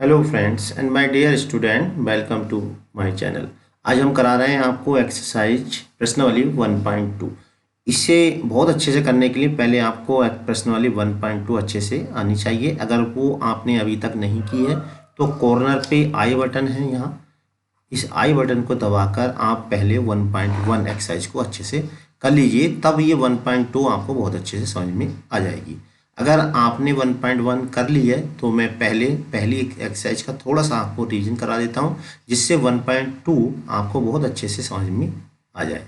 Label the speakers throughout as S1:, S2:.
S1: Hello friends and my dear student, welcome to my channel. आज हम करा रहे हैं आपको एक्सरसाइज प्रश्नावली 1.2। इसे बहुत अच्छे से करने के लिए पहले आपको प्रश्नावली 1.2 अच्छे से आनी चाहिए। अगर वो आपने अभी तक नहीं की है तो कॉर्नर पे आई बटन है, यहाँ इस आई बटन को दबाकर आप पहले 1.1 एक्सरसाइज को अच्छे से कर लीजिए, तब ये 1.2 आपको बहुत अच्छे से समझ में आ जाएगी। अगर आपने 1.1 कर ली है तो मैं पहली एक्सरसाइज का थोड़ा सा आपको रिवीजन करा देता हूँ, जिससे 1.2 आपको बहुत अच्छे से समझ में आ जाए।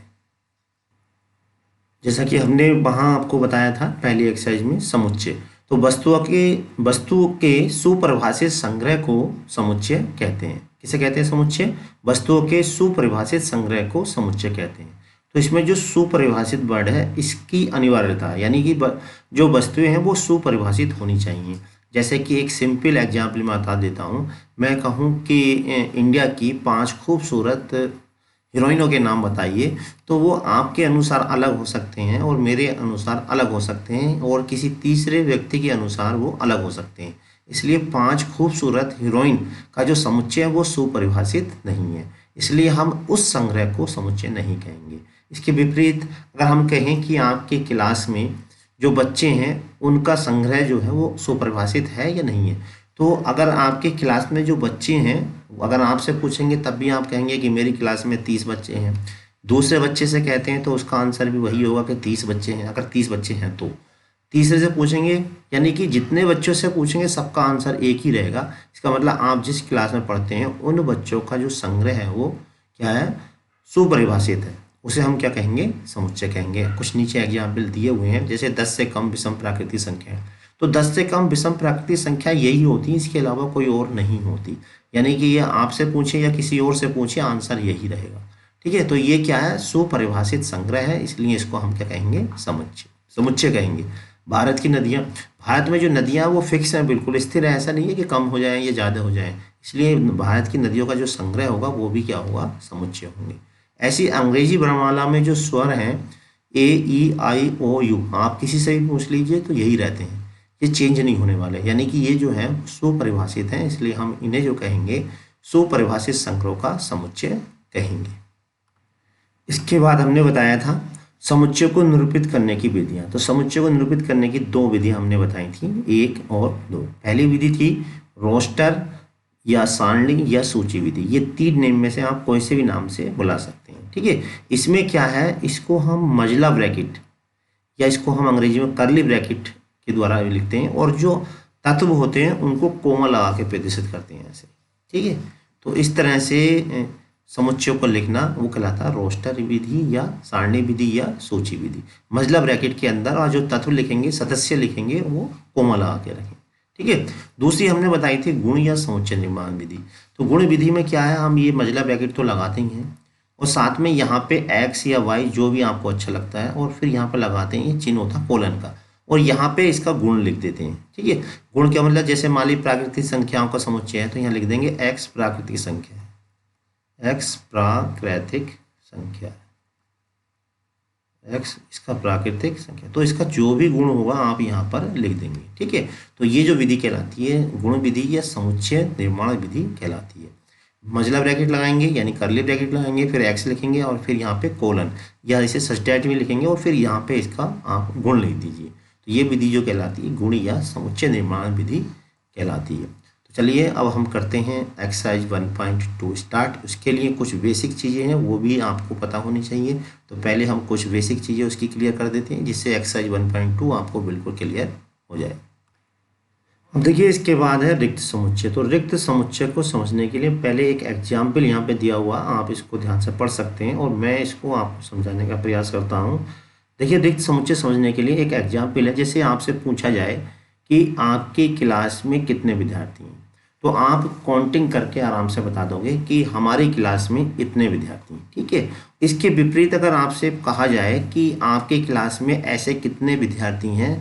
S1: जैसा कि हमने वहाँ आपको बताया था पहली एक्सरसाइज में समुच्चय, तो वस्तुओं के सुपरिभाषित संग्रह को समुच्चय कहते हैं। किसे कहते हैं? समुच्चय। वस्तुओं के सुपरिभाषित संग्रह को समुच्चय कहते हैं। तो इसमें जो सुपरिभाषित वर्ड है, इसकी अनिवार्यता है, यानी कि जो वस्तुएं हैं वो सुपरिभाषित होनी चाहिए। जैसे कि एक सिंपल एग्जाम्पल मैं बता देता हूँ। मैं कहूँ कि इंडिया की 5 खूबसूरत हीरोइनों के नाम बताइए, तो वो आपके अनुसार अलग हो सकते हैं और मेरे अनुसार अलग हो सकते हैं और किसी तीसरे व्यक्ति के अनुसार वो अलग हो सकते हैं। इसलिए 5 खूबसूरत हीरोइन का जो समुच्चय है वो सुपरिभाषित नहीं है, इसलिए हम उस संग्रह को समुच्चय नहीं कहेंगे। इसके विपरीत अगर हम कहें कि आपके क्लास में जो बच्चे हैं उनका संग्रह जो है वो सुपरिभाषित है या नहीं है, तो अगर आपके क्लास में जो बच्चे हैं, अगर आपसे पूछेंगे तब भी आप कहेंगे कि मेरी क्लास में 30 बच्चे हैं। दूसरे बच्चे से कहते हैं तो उसका आंसर भी वही होगा कि 30 बच्चे हैं, अगर 30 बच्चे हैं तो। तीसरे से पूछेंगे, यानी कि जितने बच्चों से पूछेंगे सबका आंसर एक ही रहेगा। इसका मतलब आप जिस क्लास में पढ़ते हैं उन बच्चों का जो संग्रह है वो क्या है? सुपरिभाषित है। उसे हम क्या कहेंगे? समुच्चय कहेंगे। कुछ नीचे एग्जाम्पल दिए हुए हैं, जैसे 10 से कम विषम प्राकृतिक संख्या है, तो 10 से कम विषम प्राकृतिक संख्या यही होती है, इसके अलावा कोई और नहीं होती। यानी कि ये आपसे पूछे या किसी और से पूछे, आंसर यही रहेगा। ठीक है, तो ये क्या है? सुपरिभाषित संग्रह है, इसलिए इसको हम क्या कहेंगे? समुच्चय। समुच्चय कहेंगे। भारत की नदियाँ, भारत में जो नदियाँ वो फिक्स हैं, बिल्कुल स्थिर है, ऐसा नहीं है कि कम हो जाए या ज़्यादा हो जाए। इसलिए भारत की नदियों का जो संग्रह होगा वो भी क्या होगा? समुच्चय होंगे। ऐसी अंग्रेजी वर्णमाला में जो स्वर हैं ए ई आई ओ यू, आप किसी से भी पूछ लीजिए तो यही रहते हैं, ये चेंज नहीं होने वाले। यानी कि ये जो है सुपरिभाषित हैं, इसलिए हम इन्हें जो कहेंगे सुपरिभाषित संग्रहों का समुच्चय कहेंगे। इसके बाद हमने बताया था समुच्चय को निरूपित करने की विधियां। तो समुच्चय को निरूपित करने की 2 विधियां हमने बताई थी, 1 और 2। पहली विधि थी रोस्टर या सारणी या सूची विधि। ये 3 नेम में से आप कोई से भी नाम से बुला सकते हैं। ठीक है, इसमें क्या है? इसको हम मजला ब्रैकेट या इसको हम अंग्रेजी में कर्ली ब्रैकेट के द्वारा लिखते हैं, और जो तत्व होते हैं उनको कोमा लगा के प्रदर्शित करते हैं ऐसे। ठीक है, तो इस तरह से समुच्चयों को लिखना वो कहलाता है रोस्टर विधि या सारणी विधि या सूची विधि। मजला ब्रैकेट के अंदर और जो तत्व लिखेंगे, सदस्य लिखेंगे, वो कोमा लगा के रखें। ठीक है, दूसरी हमने बताई थी गुण या समुच्चय निर्माण विधि। तो गुण विधि में क्या है? हम ये मजला ब्रैकेट तो लगाते ही हैं और साथ में यहाँ पे एक्स या वाई जो भी आपको अच्छा लगता है, और फिर यहाँ पे लगाते हैं, ये चिन्ह होता कोलन का, और यहाँ पे इसका गुण लिख देते हैं। ठीक है, गुण क्या मतलब? जैसे मान ली प्राकृतिक संख्याओं का समुच्चय है तो यहाँ लिख देंगे एक्स प्राकृतिक संख्या, एक्स प्राकृतिक संख्या, एक्स इसका प्राकृतिक संख्या, तो इसका जो भी गुण होगा आप यहाँ पर लिख देंगे। ठीक है, तो ये जो विधि कहलाती है गुण विधि या समुच्चय निर्माण विधि कहलाती है। मजला ब्रैकेट लगाएंगे यानी कर्ली ब्रैकेट लगाएंगे, फिर एक्स लिखेंगे और फिर यहाँ पे कोलन या इसे सब्सट्रैक्ट में लिखेंगे और फिर यहाँ पे इसका आप गुण लिख दीजिए। तो ये विधि जो कहलाती है गुण या समुच्चय निर्माण विधि कहलाती है। तो चलिए अब हम करते हैं एक्सरसाइज 1.2 स्टार्ट। उसके लिए कुछ बेसिक चीज़ें हैं वो भी आपको पता होनी चाहिए, तो पहले हम कुछ बेसिक चीज़ें उसकी क्लियर कर देते हैं, जिससे एक्सरसाइज 1.2 आपको बिल्कुल क्लियर हो जाए। अब देखिए इसके बाद है रिक्त समुच्चय। तो रिक्त समुच्चय को समझने के लिए पहले एक एग्जाम्पल यहाँ पे दिया हुआ, आप इसको ध्यान से पढ़ सकते हैं और मैं इसको आपको समझाने का प्रयास करता हूँ। देखिए रिक्त समुच्चय समझने के लिए एक एग्जाम्पल है, जैसे आपसे पूछा जाए कि आपकी क्लास में कितने विद्यार्थी हैं, तो आप काउंटिंग करके आराम से बता दोगे कि हमारी क्लास में इतने विद्यार्थी हैं। ठीक है, इसके विपरीत अगर आपसे कहा जाए कि आपकी क्लास में ऐसे कितने विद्यार्थी हैं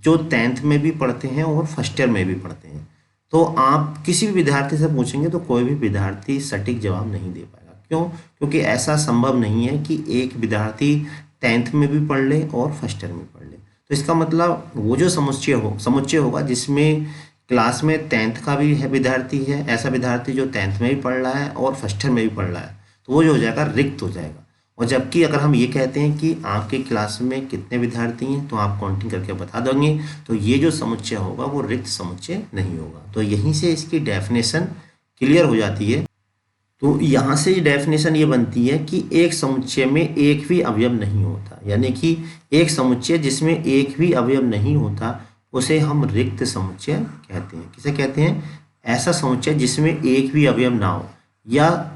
S1: जो 10th में भी पढ़ते हैं और फर्स्ट ईयर में भी पढ़ते हैं, तो आप किसी भी विद्यार्थी से पूछेंगे तो कोई भी विद्यार्थी सटीक जवाब नहीं दे पाएगा। क्यों? क्योंकि ऐसा संभव नहीं है कि एक विद्यार्थी 10th में भी पढ़ ले और फर्स्ट ईयर में पढ़ ले। तो इसका मतलब वो जो समुच्चय होगा जिसमें क्लास में 10th का भी है विद्यार्थी है, ऐसा विद्यार्थी जो 10th में भी पढ़ रहा है और फर्स्ट ईयर में भी पढ़ रहा है, तो वो जो हो जाएगा रिक्त हो जाएगा। और जबकि अगर हम ये कहते हैं कि आपके क्लास में कितने विद्यार्थी हैं तो आप काउंटिंग करके बता दोगे, तो ये जो समुच्चय होगा वो रिक्त समुच्चय नहीं होगा। तो यहीं से इसकी डेफिनेशन क्लियर हो जाती है। तो यहाँ से डेफिनेशन ये बनती है कि एक समुच्चय में एक भी अवयव नहीं होता, यानी कि एक समुच्चय जिसमें एक भी अवयव नहीं होता उसे हम रिक्त समुच्चय कहते हैं। किसे कहते हैं? ऐसा समुच्चय जिसमें एक भी अवयव ना हो, या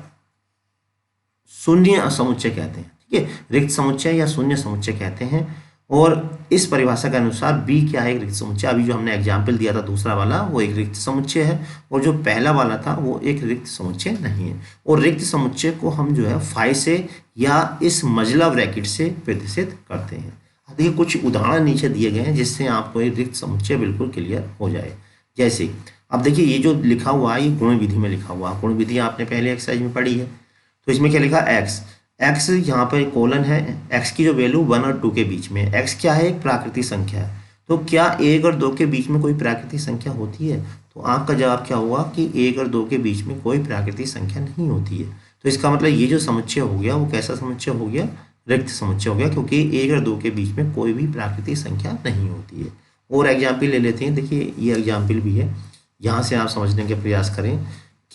S1: शून्य समुच्चय कहते हैं। ठीक है, रिक्त समुच्चय या शून्य समुच्चय कहते हैं। और इस परिभाषा के अनुसार बी क्या है? एक रिक्त समुच्चय। अभी जो हमने एग्जाम्पल दिया था दूसरा वाला, वो एक रिक्त समुच्चय है, और जो पहला वाला था वो एक रिक्त समुच्चय नहीं है। और रिक्त समुच्चय को हम जो है फाई से या इस मजला ब्रैकेट से प्रदर्शित करते हैं। देखिए कुछ उदाहरण नीचे दिए गए हैं जिससे आपको एक रिक्त समुच्चय बिल्कुल क्लियर हो जाए। जैसे अब देखिए ये जो लिखा हुआ है ये गुण विधि में लिखा हुआ है। गुण विधि आपने पहले एक्सरसाइज में पढ़ी है। तो इसमें क्या लिखा? एक्स। एक्स यहाँ पर कोलन है, एक्स की जो वैल्यू 1 और 2 के बीच में। एक्स क्या है? एक प्राकृतिक संख्या है। तो क्या 1 और 2 के बीच में कोई प्राकृतिक संख्या होती है? तो आपका जवाब क्या होगा कि 1 और 2 के बीच में कोई प्राकृतिक संख्या नहीं होती है। तो इसका मतलब ये जो समुच्चय हो गया वो कैसा समुच्चय हो गया? रिक्त समुच्चय हो गया, क्योंकि 1 और 2 के बीच में कोई भी प्राकृतिक संख्या नहीं होती है। और एग्जाम्पल ले लेते हैं। देखिए ये एग्जाम्पल भी है, यहाँ से आप समझने के प्रयास करें।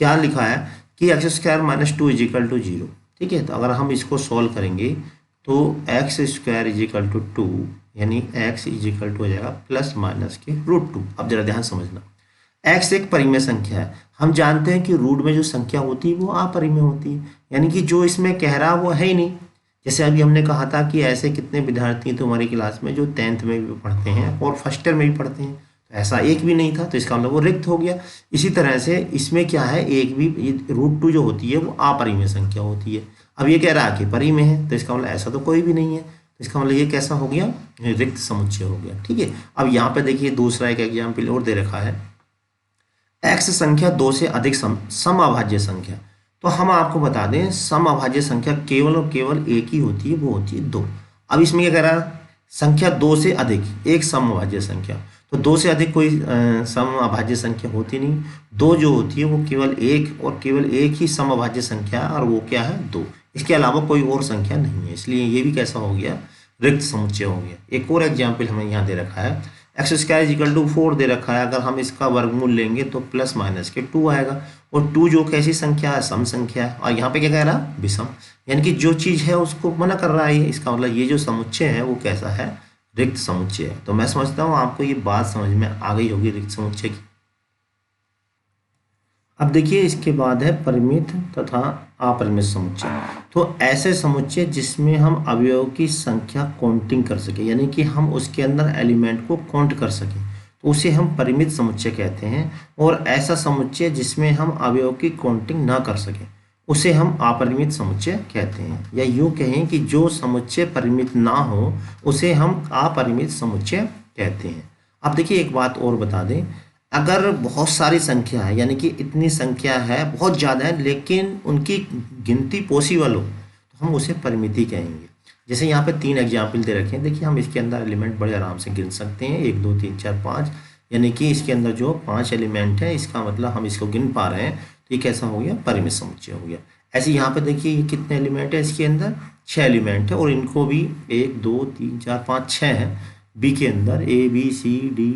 S1: क्या लिखा है कि x square minus 2 is equal to 0। ठीक है, तो अगर हम इसको सॉल्व करेंगे तो x square is equal to 2, यानी एक्स इज इक्वल टू हो जाएगा प्लस माइनस के √2। अब जरा ध्यान समझना, एक्स एक परिमेय संख्या है। हम जानते हैं कि रूट में जो संख्या होती है वो अपरिमेय होती है, यानी कि जो इसमें कह रहा वो है ही नहीं। जैसे अभी हमने कहा था कि ऐसे कितने विद्यार्थी तुम्हारी क्लास में जो 10th में भी पढ़ते हैं और फर्स्ट ईयर में भी पढ़ते हैं, तो ऐसा एक भी नहीं था, तो इसका मतलब वो रिक्त हो गया। इसी तरह से इसमें क्या है, एक भी √2 जो होती है वो अपरिमेय संख्या होती है। अब ये कह रहा है कि परिमेय है, तो इसका मतलब ऐसा तो कोई भी नहीं है, तो इसका मतलब ये कैसा हो गया? रिक्त समुच्चय हो गया। ठीक है, अब यहाँ पे देखिए दूसरा एक एग्जाम्पल और दे रखा है, एक्स संख्या 2 से अधिक समअभाज्य संख्या। तो हम आपको बता दें समअभाज्य संख्या केवल और केवल एक ही होती है, वो होती है 2। अब इसमें क्या कह रहा है? संख्या 2 से अधिक एक समअभाज्य संख्या। तो 2 से अधिक कोई समअभाज्य संख्या होती नहीं। 2 जो होती है वो केवल एक और केवल एक ही समअभाज्य संख्या है, और वो क्या है? 2। इसके अलावा कोई और संख्या नहीं है, इसलिए ये भी कैसा हो गया? रिक्त समुच्चय हो गया। एक और एग्जाम्पल हमें यहाँ दे रखा है, x square is equal to 4 दे रखा है। अगर हम इसका वर्गमूल लेंगे तो प्लस माइनस के 2 आएगा, और 2 जो कैसी संख्या है? सम संख्या है। और यहाँ पे क्या कह रहा है? विषम, यानी कि जो चीज़ है उसको मना कर रहा है। इसका मतलब ये जो समुच्चय है वो कैसा है? रिक्त समुच्चय है। तो मैं समझता हूँ आपको ये बात समझ में आ गई होगी रिक्त समुच्चय की। अब देखिए इसके बाद है परिमित तथा अपरिमित समुच्चय। तो ऐसे समुच्चय जिसमें हम अवयवों की संख्या काउंटिंग कर सके, यानी कि हम उसके अंदर एलिमेंट को काउंट कर सकें, तो उसे हम परिमित समुच्चय कहते हैं। और ऐसा समुच्चय जिसमें हम अवयवों की काउंटिंग ना कर सकें उसे हम अपरिमित समुच्चय कहते हैं। या यूँ कहें कि जो समुच्चय परिमित ना हो उसे हम अपरिमित समुच्चय कहते हैं। अब देखिए एक बात और बता दें, अगर बहुत सारी संख्या है, यानी कि इतनी संख्या है बहुत ज़्यादा है, लेकिन उनकी गिनती पॉसिबल हो, तो हम उसे परिमिति कहेंगे। जैसे यहाँ पे 3 एग्जाम्पल दे रखे हैं। देखिए हम इसके अंदर एलिमेंट बड़े आराम से गिन सकते हैं, 1 2 3 4 5, यानी कि इसके अंदर जो 5 एलिमेंट है, इसका मतलब हम इसको गिन पा रहे हैं, तो ये कैसा हो गया? परिमित समुच्चय हो गया। ऐसे यहाँ पे देखिए ये कितने एलिमेंट है, इसके अंदर 6 एलिमेंट है, और इनको भी 1 2 3 4 5 6 है बी के अंदर, A B C D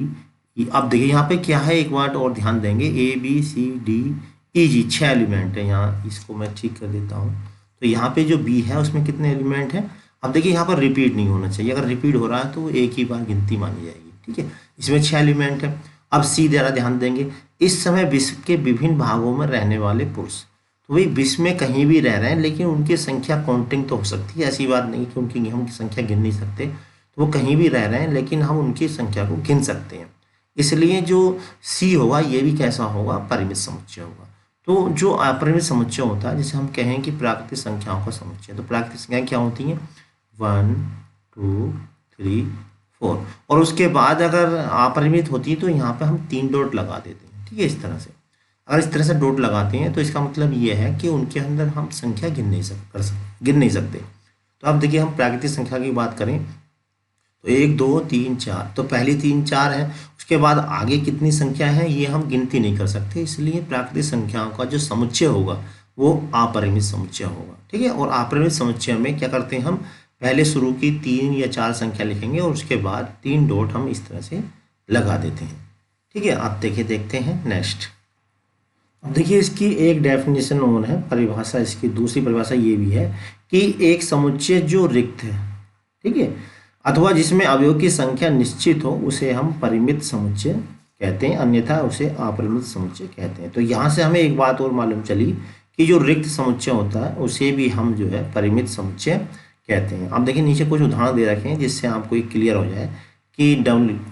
S1: E। अब देखिए यहाँ पे क्या है, एक बात और ध्यान देंगे, A B C D E G 6 element है। यहाँ इसको मैं ठीक कर देता हूँ। तो यहाँ पे जो B है उसमें कितने एलिमेंट हैं? अब देखिए यहाँ पर रिपीट नहीं होना चाहिए, अगर रिपीट हो रहा है तो वो एक ही बार गिनती मानी जाएगी। ठीक है, इसमें 6 एलिमेंट है। अब सी जरा ध्यान देंगे, इस समय विश्व के विभिन्न भागों में रहने वाले पुरुष, तो वही विश्व में कहीं भी रह रहे हैं, लेकिन उनकी संख्या काउंटिंग तो हो सकती है। ऐसी बात नहीं कि उनकी हम संख्या गिन नहीं सकते, तो वो कहीं भी रह रहे हैं लेकिन हम उनकी संख्या को गिन सकते हैं। इसलिए जो सी होगा ये भी कैसा होगा? परिमित समुच्चय होगा। तो जो अपरिमित समुच्चय होता है, जिसे हम कहें कि प्राकृतिक संख्याओं का समुच्चय, तो प्राकृतिक संख्याएं क्या होती हैं? 1 2 3 4, और उसके बाद अगर अपरिमित होती है तो यहाँ पे हम 3 डॉट लगा देते हैं। ठीक है, इस तरह से अगर इस तरह से डॉट लगाते हैं तो इसका मतलब ये है कि उनके अंदर हम संख्या गिन नहीं सकते। तो अब देखिए हम प्राकृतिक संख्या की बात करें तो 1 2 3 4, तो पहली 3 4 है, उसके उसके बाद आगे कितनी संख्या है ये हम गिनती नहीं कर सकते, इसलिए प्राकृतिक संख्याओं का जो समुच्चय होगा वो अपरिमित समुच्चय होगा। ठीक है, और अपरिमित समुच्चय में क्या करते हैं हम, पहले शुरू की 3 या 4 संख्या लिखेंगे और उसके बाद 3 डॉट हम इस तरह से लगा देते हैं। ठीक है, आप देखते हैं नेक्स्ट। अब देखिए इसकी एक डेफिनेशन और है, परिभाषा, इसकी दूसरी परिभाषा ये भी है कि एक समुच्चय जो रिक्त है, ठीक है, अथवा जिसमें अवयव की संख्या निश्चित हो उसे हम परिमित समुच्चय कहते हैं, अन्यथा उसे अपरिमित समुच्चय कहते हैं। तो यहाँ से हमें एक बात और मालूम चली कि जो रिक्त समुच्चय होता है उसे भी हम जो है परिमित समुच्चय कहते हैं। अब देखिए नीचे कुछ उदाहरण दे रखे हैं जिससे आपको ये क्लियर हो जाए कि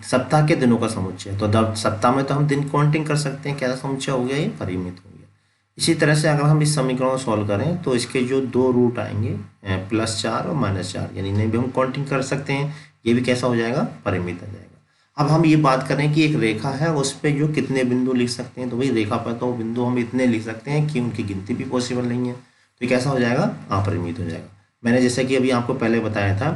S1: सप्ताह के दिनों का समुच्चय, तो सप्ताह में तो हम दिन काउंटिंग कर सकते हैं, कैसा समुच्चय हो गया, ये परिमित हो गया। इसी तरह से अगर हम इस समीकरण को सॉल्व करें तो इसके जो 2 रूट आएंगे +4 और -4, यानी इन्हें भी हम काउंटिंग कर सकते हैं, ये भी कैसा हो जाएगा, परिमित हो जाएगा। अब हम ये बात करें कि एक रेखा है उस पर जो कितने बिंदु लिख सकते हैं, तो भाई रेखा पर तो बिंदु हम इतने लिख सकते हैं कि उनकी गिनती भी पॉसिबल नहीं है, तो ये कैसा हो जाएगा, अपरिमित हो जाएगा। मैंने जैसे कि अभी आपको पहले बताया था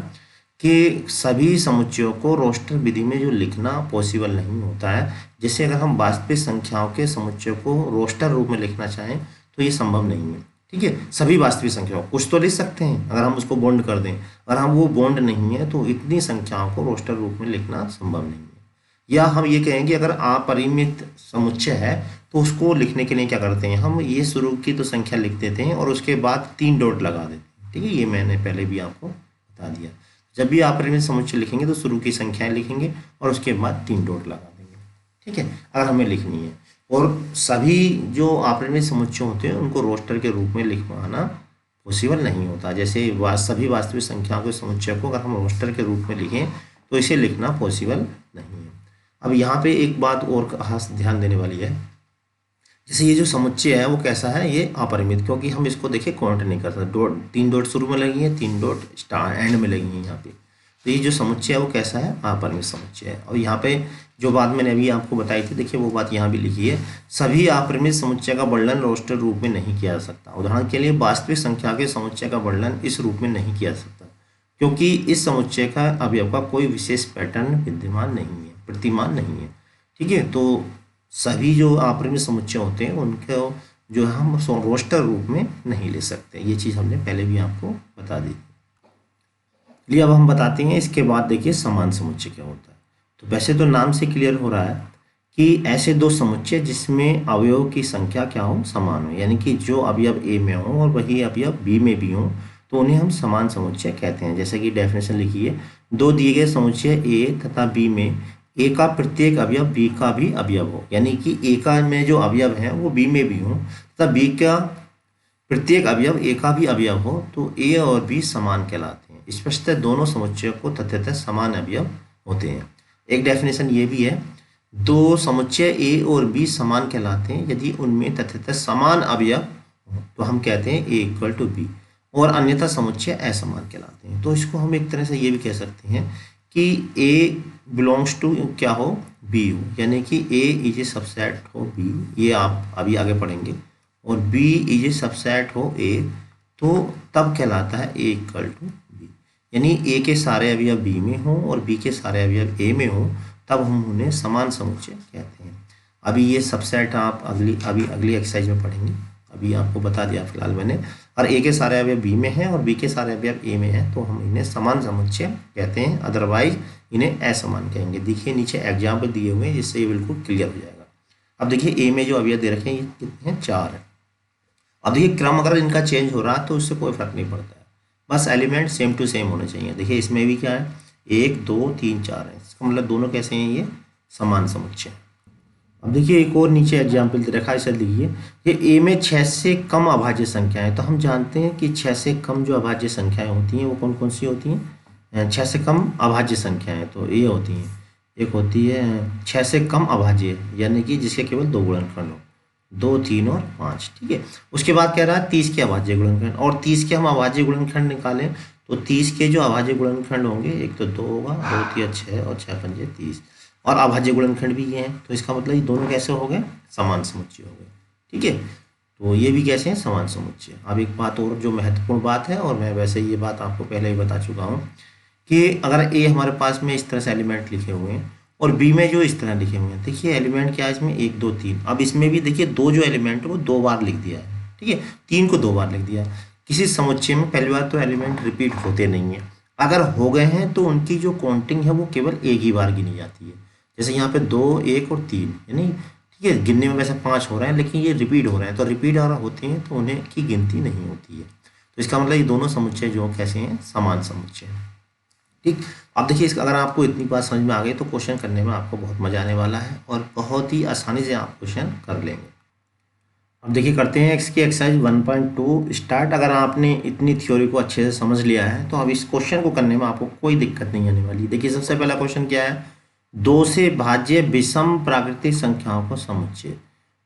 S1: कि सभी समुच्चयों को रोस्टर विधि में जो लिखना पॉसिबल नहीं होता है, जैसे अगर हम वास्तविक संख्याओं के समुच्चयों को रोस्टर रूप में लिखना चाहें तो ये संभव नहीं है। ठीक है, सभी वास्तविक संख्याओं कुछ तो लिख सकते हैं अगर हम उसको बॉन्ड कर दें, अगर हम वो बॉन्ड नहीं है तो इतनी संख्याओं को रोस्टर रूप में लिखना संभव नहीं है। या हम ये कहेंगे अगर अपरिमित समुच्चय है तो उसको लिखने के लिए क्या करते हैं, हम ये शुरू की तो संख्या लिख देते हैं और उसके बाद 3 डॉट लगा देते हैं। ठीक है, ये मैंने पहले भी आपको बता दिया। जब भी अपरिमित समुच्चय लिखेंगे तो शुरू की संख्याएं लिखेंगे और उसके बाद 3 डॉट लगा देंगे। ठीक है, अगर हमें लिखनी है। और सभी जो अपरिमित समुच्चय होते हैं उनको रोस्टर के रूप में लिखवाना पॉसिबल नहीं होता, जैसे सभी वास्तविक संख्याओं के समुच्चय को अगर हम रोस्टर के रूप में लिखें तो इसे लिखना पॉसिबल नहीं है। अब यहाँ पे एक बात और खास ध्यान देने वाली है, जैसे ये जो समुच्चय है वो कैसा है, ये अपरिमित, क्योंकि हम इसको देखिए काउंट नहीं कर सकते। 3 डॉट शुरू में लगी है, 3 डॉट एंड में लगी है यहाँ पे, तो ये जो समुच्चय है वो कैसा है, अपरिमित समुच्चय है। और यहाँ पे जो बात मैंने अभी आपको बताई थी, देखिए वो बात यहाँ भी लिखी है, सभी अपरिमित समुच्चय का वर्णन रोस्टर रूप में नहीं किया जा सकता। उदाहरण के लिए वास्तविक संख्या के समुच्चय का वर्णन इस रूप में नहीं किया जा सकता क्योंकि इस समुच्चय का अवयव का कोई विशेष पैटर्न विद्यमान नहीं है, प्रतिमान नहीं है। ठीक है, तो सभी जो अपरिमित समुच्चय होते हैं उनको जो है हम रोस्टर रूप में नहीं ले सकते, ये चीज़ हमने पहले भी आपको बता दी। चलिए अब हम बताते हैं इसके बाद देखिए समान समुच्चय क्या होता है। तो वैसे तो नाम से क्लियर हो रहा है कि ऐसे 2 समुच्चय जिसमें अवयव की संख्या क्या हो, समान हो, यानी कि जो अवयव ए में हो और वही अवयव बी में भी हो तो उन्हें हम समान समुच्चय कहते हैं। जैसे कि डेफिनेशन लिखिए, 2 दिए गए समुच्चय ए तथा बी में ए का प्रत्येक अवयव बी का भी अवयव हो, यानी कि ए का में जो अवयव है वो बी में भी हो तथा बी का प्रत्येक अवयव ए का भी अवयव हो, तो ए और बी समान कहलाते हैं। स्पष्टतः दोनों समुच्चयों को तथ्यतः समान अवयव होते हैं। एक डेफिनेशन ये भी है, 2 समुच्चय ए और बी समान कहलाते हैं यदि उनमें तथ्यतः समान अवयव हो तो हम कहते हैं ए इक्वल टू बी, और अन्यथा समुच्चय असमान कहलाते हैं। तो इसको हम एक तरह से ये भी कह सकते हैं कि ए बिलोंग्स टू क्या हो, बी हो, यानी कि ए इज ए सबसेट हो बी, ये आप अभी आगे पढ़ेंगे, और बी इज ए सबसेट हो ए, तो तब कहलाता है ए इक्वल टू बी, यानी ए के सारे अवयव बी में हो और बी के सारे अवयव ए में हो तब हम उन्हें समान समुच्चय कहते हैं। अभी ये सबसेट आप अगली एक्सरसाइज में पढ़ेंगे, अभी आपको बता दिया फिलहाल मैंने। और ए के सारे अवयव बी में हैं और बी के सारे अवयव ए में हैं तो हम इन्हें समान समुच्चय कहते हैं, अदरवाइज इन्हें असमान कहेंगे। देखिए नीचे एग्जाम्पल दिए हुए हैं जिससे ये बिल्कुल क्लियर हो जाएगा। अब देखिए ए में जो अवयव दे रखे हैं ये कितने हैं, 4 है। अब देखिए क्रम अगर इनका चेंज हो रहा है तो उससे कोई फर्क नहीं पड़ता है, बस एलिमेंट सेम टू सेम होने चाहिए। देखिए इसमें भी क्या है, 1 2 3 4 है, इसका मतलब दोनों कैसे हैं, ये समान समुच्चय। अब देखिए एक और नीचे एग्जाम्पल दे रखा है, इसे लिखिए, ये ए में 6 से कम अभाज्य संख्याएं, तो हम जानते हैं कि 6 से कम जो अभाज्य संख्याएं होती हैं वो कौन कौन सी होती हैं, 6 से कम अभाज्य संख्याएं तो ये होती हैं, एक होती है 6 से कम अभाज्य, यानी कि जिसके केवल 2 गुणनखंड हो, 2 3 और 5। ठीक है, उसके बाद कह रहा है 30 के अभाज्य गुणनखंड, और 30 के हम अभाज्य गुणनखंड निकालें तो 30 के जो अभाज्य गुणनखंड होंगे, एक तो 2 होगा, 2 3 6 और 6 5 30, और अभाज्य गुणनखंड भी ये हैं, तो इसका मतलब ये दोनों कैसे हो गए, समान समुच्चय हो गए। ठीक है, तो ये भी कैसे हैं, समान समुच्चय। अब एक बात और जो महत्वपूर्ण बात है, और मैं वैसे ये बात आपको पहले ही बता चुका हूँ कि अगर ए हमारे पास में इस तरह से एलिमेंट लिखे हुए हैं और बी में जो इस तरह लिखे हुए हैं, देखिए एलिमेंट क्या है इसमें, 1 2 3। अब इसमें भी देखिए दो जो एलिमेंट है वो 2 बार लिख दिया है, ठीक है, 3 को 2 बार लिख दिया। किसी समुच्चय में पहली बार तो एलिमेंट रिपीट होते नहीं है, अगर हो गए हैं तो उनकी जो काउंटिंग है वो केवल एक ही बार गिनी जाती है। जैसे यहाँ पे 2 1 और 3, यानी ठीक है, गिनने में वैसे 5 हो रहे हैं लेकिन ये रिपीट हो रहे हैं, तो रिपीट अगर होते हैं तो उन्हें की गिनती नहीं होती है। तो इसका मतलब ये दोनों समुच्चय जो कैसे हैं, समान समुच्चय हैं। ठीक, अब देखिए इसका अगर आपको इतनी बात समझ में आ गई तो क्वेश्चन करने में आपको बहुत मजा आने वाला है और बहुत ही आसानी से आप क्वेश्चन कर लेंगे। अब देखिए करते हैं इसकी एक्सरसाइज 1.2 स्टार्ट। अगर आपने इतनी थ्योरी को अच्छे से समझ लिया है तो अब इस क्वेश्चन को करने में आपको कोई दिक्कत नहीं आने वाली। देखिए सबसे पहला क्वेश्चन क्या है, 2 से भाज्य विषम प्राकृतिक संख्याओं को समुच्चय।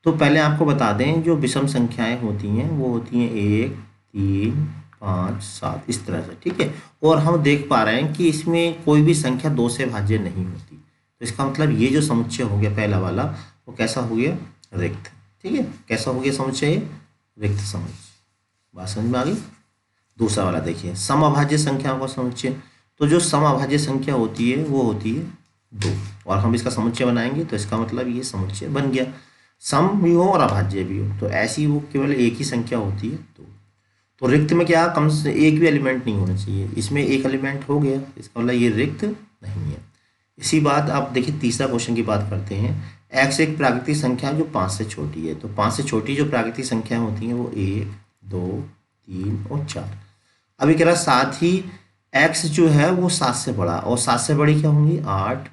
S1: तो पहले आपको बता दें जो विषम संख्याएं होती हैं वो होती हैं 1 3 5 7 इस तरह से, ठीक है। और हम देख पा रहे हैं कि इसमें कोई भी संख्या 2 से भाज्य नहीं होती, तो इसका मतलब ये जो समुच्चय हो गया पहला वाला वो कैसा हो गया, रिक्त, ठीक है। कैसा हो गया समुच्चय, रिक्त समुच्चय। बात समझ में आ गई। दूसरा वाला देखिए समअभाज्य संख्याओं का समुच्चय। तो जो समअभाज्य संख्या होती है वो होती है 2, और हम इसका समुच्चय बनाएंगे तो इसका मतलब ये समुच्चय बन गया। सम भी हो और अभाज्य भी हो तो ऐसी वो केवल एक ही संख्या होती है 2। तो रिक्त में क्या, कम से एक भी एलिमेंट नहीं होना चाहिए, इसमें एक एलिमेंट हो गया, इसका मतलब ये रिक्त नहीं है। इसी बात आप देखिए तीसरा क्वेश्चन की बात करते हैं। x एक प्राकृतिक संख्या जो 5 से छोटी है, तो 5 से छोटी जो प्राकृतिक संख्या होती हैं वो 1 2 3 और 4। अभी कह रहा साथ ही x जो है वो 7 से बड़ा, और 7 से बड़ी क्या होंगी 8,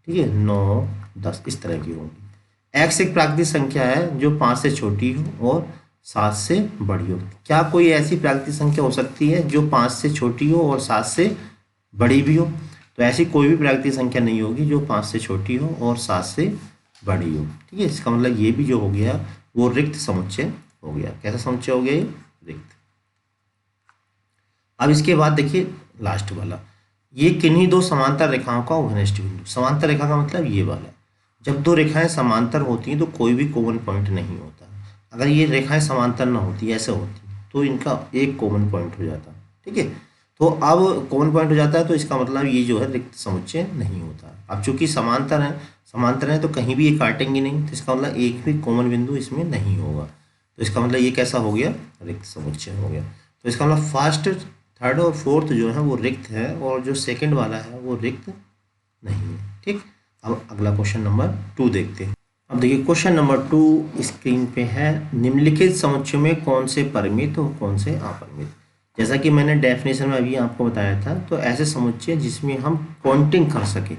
S1: ठीक है, 9 10 इस तरह की होंगी। x एक प्राकृतिक संख्या है जो 5 से छोटी हो और 7 से बड़ी हो। क्या कोई ऐसी प्राकृतिक संख्या हो सकती है जो 5 से छोटी हो और 7 से बड़ी भी हो? तो ऐसी कोई भी प्राकृतिक संख्या नहीं होगी जो 5 से छोटी हो और 7 से बड़ी हो, ठीक है। इसका मतलब ये भी जो हो गया वो रिक्त समुच्चय हो गया। कैसा समुच्चय हो गया ये, रिक्त। अब इसके बाद देखिए लास्ट वाला, ये किन्हीं दो समांतर रेखाओं का उभयनिष्ठ बिंदु। समांतर रेखा का मतलब ये वाला, जब दो रेखाएं समांतर होती हैं तो कोई भी कॉमन पॉइंट नहीं होता। अगर ये रेखाएं समांतर ना होती, ऐसे होती, तो इनका एक कॉमन पॉइंट हो जाता, ठीक है। तो अब कॉमन पॉइंट हो जाता है तो इसका मतलब ये जो है रिक्त समुच्चय नहीं होता। अब चूंकि समांतर है तो कहीं भी ये काटेंगे नहीं, तो इसका मतलब एक भी कॉमन बिंदु इसमें नहीं होगा, तो इसका मतलब ये कैसा हो गया, रिक्त समुच्चय हो गया। तो इसका मतलब फर्स्ट थर्ड और फोर्थ जो है वो रिक्त है और जो सेकंड वाला है वो रिक्त नहीं है, ठीक। अब अगला क्वेश्चन नंबर 2 देखते हैं। अब देखिए क्वेश्चन नंबर 2 स्क्रीन पे है, निम्नलिखित समुच्चय में कौन से परिमित और कौन से अपरिमित। जैसा कि मैंने डेफिनेशन में अभी आपको बताया था, तो ऐसे समुच्चय जिसमें हम काउंटिंग कर सके,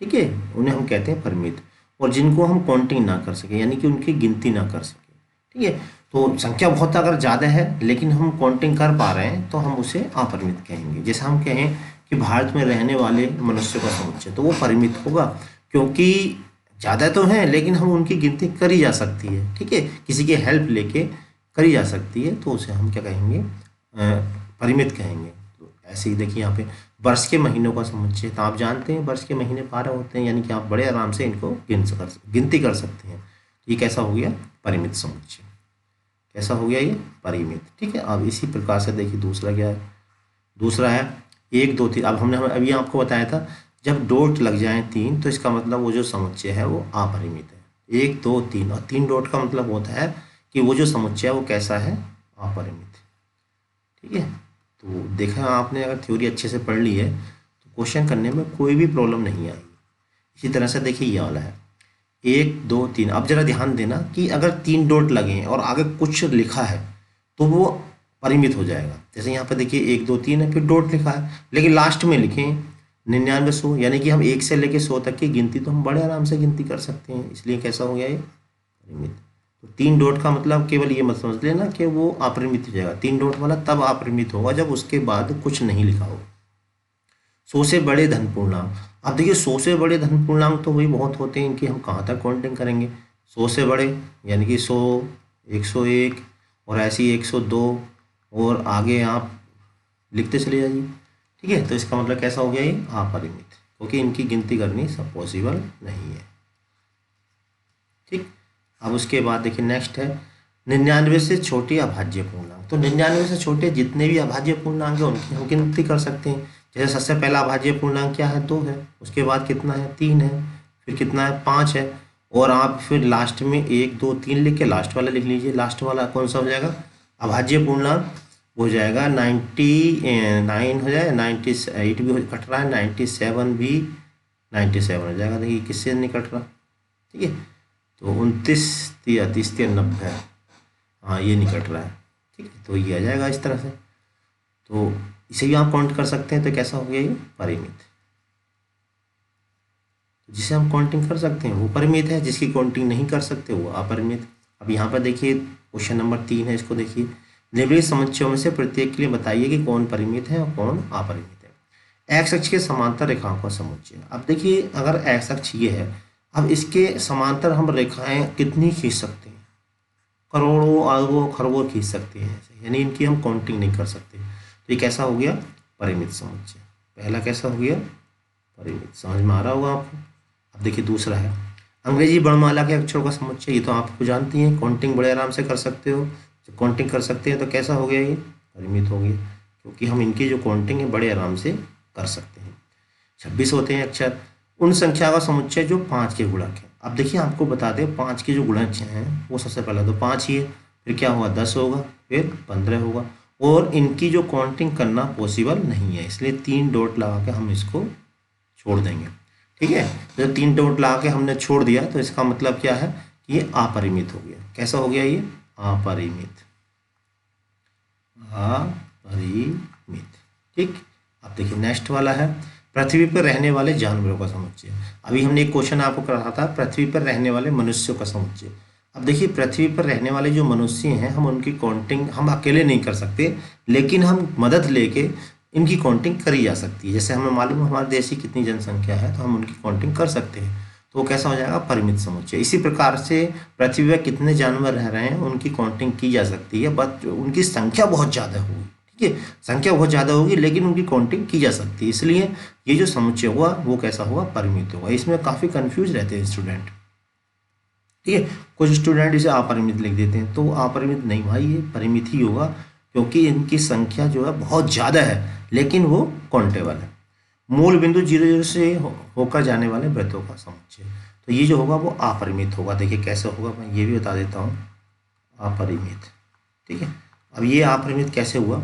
S1: ठीक है, उन्हें हम कहते हैं परिमित, और जिनको हम काउंटिंग ना कर सके यानी कि उनकी गिनती ना कर सके, ठीक है। तो संख्या बहुत अगर ज़्यादा है लेकिन हम काउंटिंग कर पा रहे हैं तो हम उसे अपरिमित कहेंगे। जैसे हम कहें कि भारत में रहने वाले मनुष्यों का समुच्चय, तो वो परिमित होगा क्योंकि ज़्यादा तो हैं लेकिन हम उनकी गिनती करी जा सकती है, ठीक है, किसी की हेल्प लेके करी जा सकती है, तो उसे हम क्या कहेंगे, परिमित कहेंगे। तो ऐसे ही देखिए यहाँ पे वर्ष के महीनों का समुच्चय, तो आप जानते हैं वर्ष के महीने 12 होते हैं, यानी कि आप बड़े आराम से इनको गिनती कर सकते हैं। ये कैसा हो गया, परिमित समुच्चय। कैसा हो गया ये, परिमित, ठीक है। अब इसी प्रकार से देखिए दूसरा क्या है, दूसरा है 1 2 3। अब हमने अभी आपको बताया था जब डॉट लग जाए 3 तो इसका मतलब वो जो समुच्चय है वो अपरिमित है। 1 2 3 और 3 डॉट का मतलब होता है कि वो जो समुच्चय है वो कैसा है, अपरिमित, ठीक है। तो देखा आपने, अगर थ्योरी अच्छे से पढ़ ली है तो क्वेश्चन करने में कोई भी प्रॉब्लम नहीं आएगी। इसी तरह से देखिए ये वाला है 1 2 3। अब जरा ध्यान देना कि अगर 3 डॉट लगे हैं और आगे कुछ लिखा है तो वो परिमित हो जाएगा। जैसे यहाँ पर देखिए 1 2 3 है, फिर डॉट लिखा है, लेकिन लास्ट में लिखें 99 100, यानी कि हम 1 से लेकर 100 तक की गिनती तो हम बड़े आराम से गिनती कर सकते हैं, इसलिए कैसा हो गया ये, परिमित। तो 3 डॉट का मतलब केवल ये मत समझ लेना कि वो अपरिमित हो जाएगा। 3 डॉट वाला तब अपरिमित होगा जब उसके बाद कुछ नहीं लिखा हो। 100 से बड़े धन पूर्णांक। अब देखिए 100 से बड़े धन पूर्णांक तो वही बहुत होते हैं, इनकी हम कहाँ तक काउंटिंग करेंगे। 100 से बड़े यानी कि 100 101 और ऐसी 102 और आगे आप लिखते चले जाइए, ठीक है। तो इसका मतलब कैसा हो गया ये, अपरिमित, क्योंकि इनकी गिनती करनी सब पॉसिबल नहीं है, ठीक। अब उसके बाद देखिए नेक्स्ट है 99 से छोटी अभाज्य पूर्णांक। तो 99 से छोटे जितने भी अभाज्य पूर्णांक है उनकी हम गिनती कर सकते हैं। जैसे सबसे पहला अभाज्य पूर्णांक क्या है, 2 है, उसके बाद कितना है, 3 है, फिर कितना है, 5 है, और आप फिर लास्ट में 1 2 3 लिख के लास्ट वाला लिख लीजिए। लास्ट वाला कौन सा हो जाएगा, अभाज्य पूर्णांक हो जाएगा 99 हो जाए, 98 भी कट रहा है, 97 भी 97 हो जाएगा। देखिए किससे नहीं कट रहा, ठीक है, तो 29 30 90, हाँ ये नहीं कट रहा है, ठीक है, तो ये आ जाएगा इस तरह से। तो इसे भी आप काउंट कर सकते हैं, तो कैसा हो गया ये परिमित। जिसे हम काउंटिंग कर सकते हैं वो परिमित है, जिसकी काउंटिंग नहीं कर सकते वो अपरिमित। अब यहाँ पर देखिए क्वेश्चन नंबर 3 है, इसको देखिए, निम्नलिखित समुच्चयों में से प्रत्येक के लिए बताइए कि कौन परिमित है और कौन अपरिमित है। एक्स अक्ष के समांतर रेखाओं का समुच्चय। अब देखिए अगर एक्स अक्ष ये है, अब इसके समांतर हम रेखाएं कितनी खींच सकते हैं, करोड़ों अरबों खरबों खींच सकते हैं, यानी इनकी हम काउंटिंग नहीं कर सकते। तो ये कैसा हो गया, परिमित समुच्चय। पहला कैसा हो गया, परिमित, समझ में आ रहा होगा आपको। अब देखिए दूसरा है अंग्रेजी वर्णमाला के अक्षरों का समुच्चय। ये तो आपको जानती हैं, काउंटिंग बड़े आराम से कर सकते हो। जब काउंटिंग कर सकते हैं तो कैसा हो गया, ये परिमित हो गया, क्योंकि हम इनकी जो काउंटिंग है बड़े आराम से कर सकते हैं। 26 होते हैं अक्षर। उन संख्या का समुच्चय जो 5 के गुणक है। अब देखिए आपको बता दें 5 के जो गुणक हैं वो सबसे पहले तो 5 ही है, फिर क्या होगा 10 होगा, फिर 15 होगा, और इनकी जो काउंटिंग करना पॉसिबल नहीं है, इसलिए 3 डॉट लगा के हम इसको छोड़ देंगे, ठीक है। जब 3 डॉट लगा के हमने छोड़ दिया तो इसका मतलब क्या है कि ये अपरिमित हो गया। कैसा हो गया, ये अपरिमित, अपरिमित, ठीक। अब देखिए नेक्स्ट वाला है पृथ्वी पर रहने वाले जानवरों का समुच्चय। अभी हमने एक क्वेश्चन आपको करा था पृथ्वी पर रहने वाले मनुष्यों का समुच्चय। अब देखिए पृथ्वी पर रहने वाले जो मनुष्य हैं हम उनकी काउंटिंग हम अकेले नहीं कर सकते, लेकिन हम मदद लेके इनकी काउंटिंग करी जा सकती है। जैसे हमें मालूम है हमारे देश की कितनी जनसंख्या है, तो हम उनकी काउंटिंग कर सकते हैं, तो वो कैसा हो जाएगा, परिमित समुच्चय। इसी प्रकार से पृथ्वी पर कितने जानवर रह रहे हैं उनकी काउंटिंग की जा सकती है, बट उनकी संख्या बहुत ज़्यादा होगी, ठीक है, संख्या बहुत ज़्यादा होगी, लेकिन उनकी काउंटिंग की जा सकती है, इसलिए ये जो समुच्चय हुआ वो कैसा होगा, परिमित होगा। इसमें काफ़ी कंफ्यूज रहते हैं स्टूडेंट, ठीक है। कुछ स्टूडेंट इसे अपरिमित लिख देते हैं, तो अपरिमित नहीं भाई, ये परिमित ही होगा, क्योंकि इनकी संख्या जो है बहुत ज़्यादा है, लेकिन वो काउंटेबल है। मूल बिंदु 0 से होकर जाने वाले वृत्तों का समुच्चय, तो ये जो होगा वो अपरिमित होगा। देखिए कैसे होगा, मैं ये भी बता देता हूँ, अपरिमित, ठीक है। अब ये अपरिमित कैसे हुआ,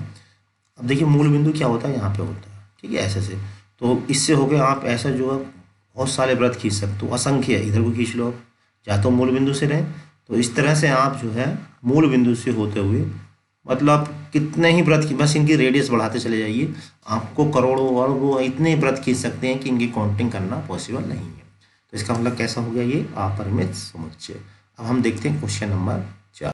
S1: अब देखिए मूल बिंदु क्या होता है, यहाँ पे होता है, ठीक है, ऐसे से, तो इससे हो गया आप ऐसा जो है बहुत सारे व्रत खींच सकते हो, असंख्य है, इधर को खींच लो आप, या तो मूल बिंदु से रहें, तो इस तरह से आप जो है मूल बिंदु से होते हुए मतलब कितने ही व्रत की, बस इनकी रेडियस बढ़ाते चले जाइए, आपको करोड़ों और वो इतने व्रत खींच सकते हैं कि इनकी काउंटिंग करना पॉसिबल नहीं है। तो इसका मतलब कैसा हो गया, ये अपरिमित समुच्चय। अब हम देखते हैं क्वेश्चन नंबर 4।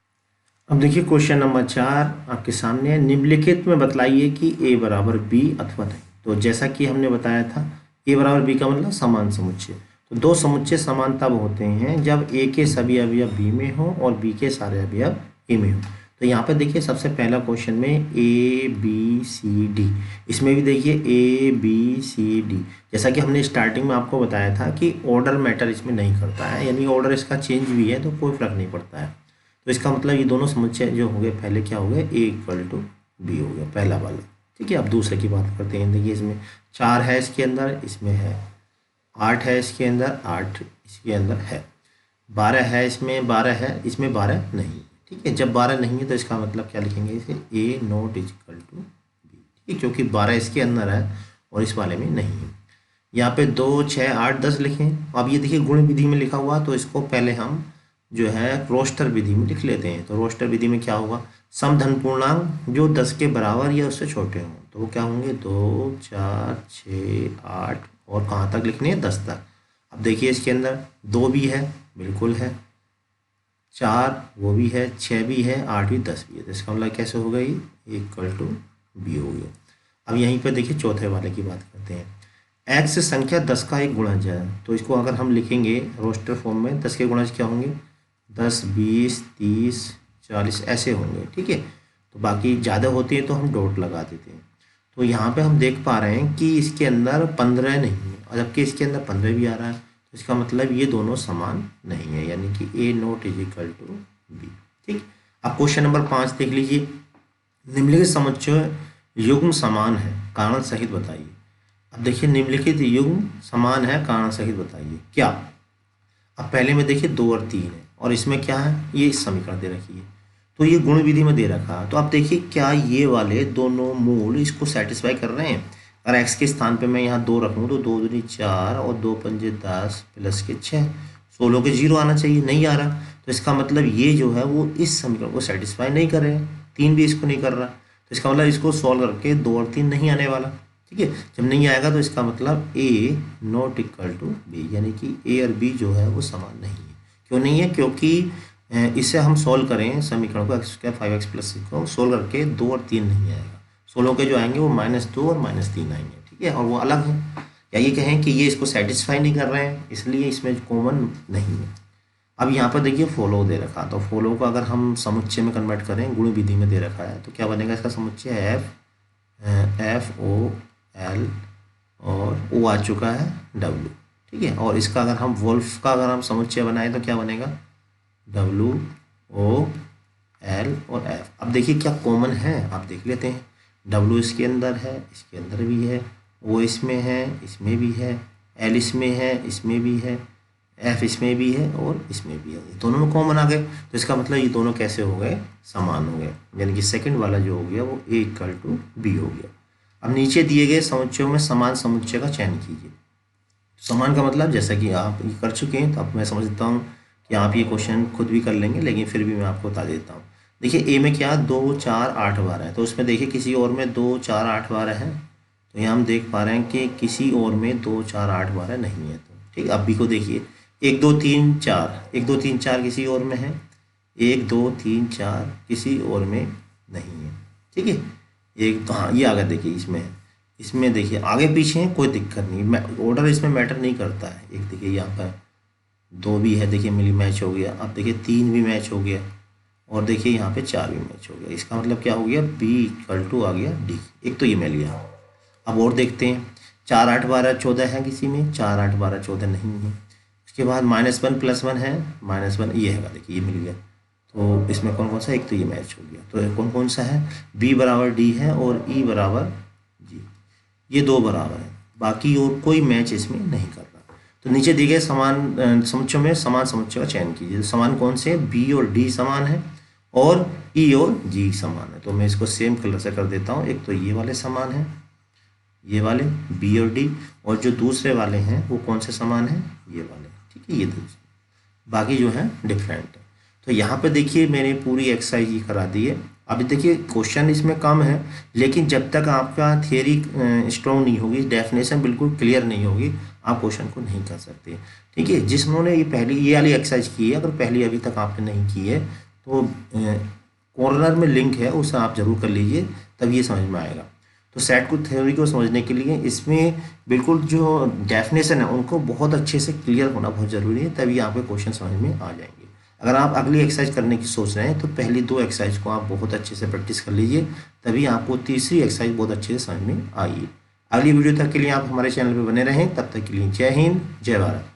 S1: अब देखिए क्वेश्चन नंबर 4 आपके सामने है, निम्नलिखित में बतलाइए कि ए बराबर बी अथवा नहीं। तो जैसा कि हमने बताया था ए बराबर बी का मतलब समान समुच्चय। तो दो समुच्चय समान तब होते हैं जब ए के सभी अवयव बी में हो और बी के सारे अवयव ए में हो। तो यहाँ पे देखिए सबसे पहला क्वेश्चन में ए बी सी डी, इसमें भी देखिए ए बी सी डी, जैसा कि हमने स्टार्टिंग में आपको बताया था कि ऑर्डर मैटर इसमें नहीं करता है, यानी ऑर्डर इसका चेंज भी है तो कोई फर्क नहीं पड़ता है। तो इसका मतलब ये दोनों समुच्चय जो हो गए, पहले क्या हो गया, ए इक्वल टू बी हो गया पहला वाला, ठीक है। अब दूसरे की बात करते हैं। देखिए इसमें 4 है इसके अंदर, इसमें है 8 है इसके अंदर, 8 इसके अंदर है, 12 है इसमें, 12 है इसमें, 12 नहीं, ठीक है। जब 12 नहीं है तो इसका मतलब क्या लिखेंगे, इसे A not is equal to B, ठीक है, क्योंकि 12 इसके अंदर है और इस वाले में नहीं है। यहाँ पे 2 6 8 10 लिखें। अब ये देखिए गुण विधि में लिखा हुआ, तो इसको पहले हम जो है रोस्टर विधि में लिख लेते हैं। तो रोस्टर विधि में क्या होगा, समधन पूर्णांक जो 10 के बराबर या उससे छोटे हों तो वो क्या होंगे, 2 4 6 8, और कहाँ तक लिखने हैं, 10 तक। अब देखिए इसके अंदर 2 भी है, बिल्कुल है, 4 वो भी है, 6 भी है, 8 भी, 10 भी है। तो इसका मतलब कैसे होगा, ये इक्वल टू बी हो गया। अब यहीं पर देखिए चौथे वाले की बात करते हैं। एक्स संख्या 10 का एक गुणज है, तो इसको अगर हम लिखेंगे रोस्टर फॉर्म में, 10 के गुणज क्या होंगे, 10 20 30 40 ऐसे होंगे, ठीक है। तो बाकी ज़्यादा होती है तो हम डॉट लगा देते हैं। तो यहाँ पे हम देख पा रहे हैं कि इसके अंदर 15 नहीं है, और जबकि इसके अंदर 15 भी आ रहा है, तो इसका मतलब ये दोनों समान नहीं है, यानी कि A not is equal to B, ठीक। अब क्वेश्चन नंबर 5 देख लीजिए, निम्नलिखित समुच्चय युग्म समान है, कारण सहित बताइए। अब देखिए निम्नलिखित युग्म समान है, कारण सहित बताइए क्या। अब पहले में देखिए 2 और 3 है और इसमें क्या है, ये समीकरण दे रखी है, तो ये गुण विधि में दे रखा है। तो आप देखिए क्या ये वाले दोनों मूल इसको सेटिस्फाई कर रहे हैं। अगर x के स्थान पे मैं यहाँ 2 रखूँ तो 2 दूनी 4 और 2 पंजे 10 प्लस के 6, 16 के 0 आना चाहिए, नहीं आ रहा। तो इसका मतलब ये जो है वो इस समीकरण को सेटिस्फाई नहीं कर रहे हैं, 3 भी इसको नहीं कर रहा। तो इसका मतलब इसको सॉल्व करके 2 और 3 नहीं आने वाला। ठीक है, जब नहीं आएगा तो इसका मतलब A not equal to B, यानी कि A और B जो है वो समान नहीं है। क्यों नहीं है, क्योंकि इसे हम सॉल्व करें समीकरण को x² 5x प्लस 6 को सॉल्व करके 2 और 3 नहीं आएगा, 16 के जो आएंगे वो -2 और -3 आएंगे। ठीक है, और वो अलग है, या ये कहें कि ये इसको सेटिस्फाई नहीं कर रहे हैं, इसलिए इसमें कॉमन नहीं है। अब यहाँ पर देखिए फॉलो दे रखा, तो फॉलो को अगर हम समुच्चय में कन्वर्ट करें, गुण विधि में दे रखा है, तो क्या बनेगा इसका समुच्चय FOL और O आ चुका है W। ठीक है, और इसका अगर हम वोल्फ का अगर हम समुच्चय बनाए तो क्या बनेगा WOL और F। अब देखिए क्या कॉमन है, आप देख लेते हैं। W इसके अंदर है, इसके अंदर भी है, O इसमें है, इसमें भी है, L इसमें है, इसमें भी है, F इसमें भी है और इसमें भी है, दोनों में कॉमन आ गए। तो इसका मतलब ये दोनों कैसे हो गए, समान हो गए, यानी कि सेकंड वाला जो हो गया वो A इक्वल टू B हो गया। अब नीचे दिए गए समुच्चयों में समान समुच्चय का चयन कीजिए। समान का मतलब जैसा कि आप ये कर चुके हैं, तो अब मैं समझता हूँ कि आप ये क्वेश्चन खुद भी कर लेंगे, लेकिन फिर भी मैं आपको बता देता हूँ। देखिए ए में क्या 2 4 8 12 है, तो उसमें देखिए किसी और में 2 4 8 12 है, तो यहाँ हम देख पा रहे हैं कि किसी और में 2 4 8 12 नहीं है। तो ठीक, अब बी को देखिए 1 2 3 4, 1 2 3 4 किसी और में है, 1 2 3 4 किसी और में नहीं है। ठीक है, एक तो हाँ ये आगे देखिए इसमें देखिए आगे पीछे है, कोई दिक्कत नहीं, ऑर्डर इसमें मैटर नहीं करता है। एक देखिए यहाँ पर 2 भी है, देखिए मिली मैच हो गया। अब देखिए 3 भी मैच हो गया और देखिए यहाँ पे 4 भी मैच हो गया। इसका मतलब क्या हो गया, B इक्वल टू आ गया D। एक तो ये मिल गया। अब और देखते हैं, 4 8 12 14 है किसी में, 4 8 12 14 नहीं है। उसके बाद -1 +1 है, -1 ये है, देखिए ये मिल गया। तो इसमें कौन कौन सा, एक तो ये मैच हो गया। तो कौन कौन सा है, B बराबर D है और E बराबर G, ये 2 बराबर है, बाकी और कोई मैच इसमें नहीं कर रहा। तो नीचे दिए गए समान समुच्चयों में समान समुच्चय का चयन कीजिए। तो समान कौन से, B और D समान है और E और G समान है। तो मैं इसको सेम कलर से कर देता हूँ। एक तो ये वाले समान है, ये वाले B और D, और जो दूसरे वाले हैं वो कौन से समान है, ये वाले। ठीक है, ये दूसरे, बाकी जो है डिफरेंट है। तो यहाँ पे देखिए मैंने पूरी एक्सरसाइज ही करा दी है। अभी देखिए क्वेश्चन इसमें कम है, लेकिन जब तक आपका थियरी स्ट्रॉन्ग नहीं होगी, डेफिनेशन बिल्कुल क्लियर नहीं होगी, आप क्वेश्चन को नहीं कर सकते। ठीक है, जिन्होंने ये पहली ये वाली एक्सरसाइज की है, अगर पहली अभी तक आपने नहीं की है तो कॉर्नर में लिंक है, उसे आप जरूर कर लीजिए, तब ये समझ में आएगा। तो सेट को थ्योरी को समझने के लिए इसमें बिल्कुल जो डेफिनेशन है उनको बहुत अच्छे से क्लियर होना बहुत ज़रूरी है, तभी आपके क्वेश्चन समझ में आ जाएंगे। अगर आप अगली एक्सरसाइज करने की सोच रहे हैं तो पहली 2 एक्सरसाइज को आप बहुत अच्छे से प्रैक्टिस कर लीजिए, तभी आपको तीसरी एक्सरसाइज बहुत अच्छे से समझ में आएगी। अगली वीडियो तक के लिए आप हमारे चैनल पर बने रहें, तब तक के लिए जय हिंद, जय भारत।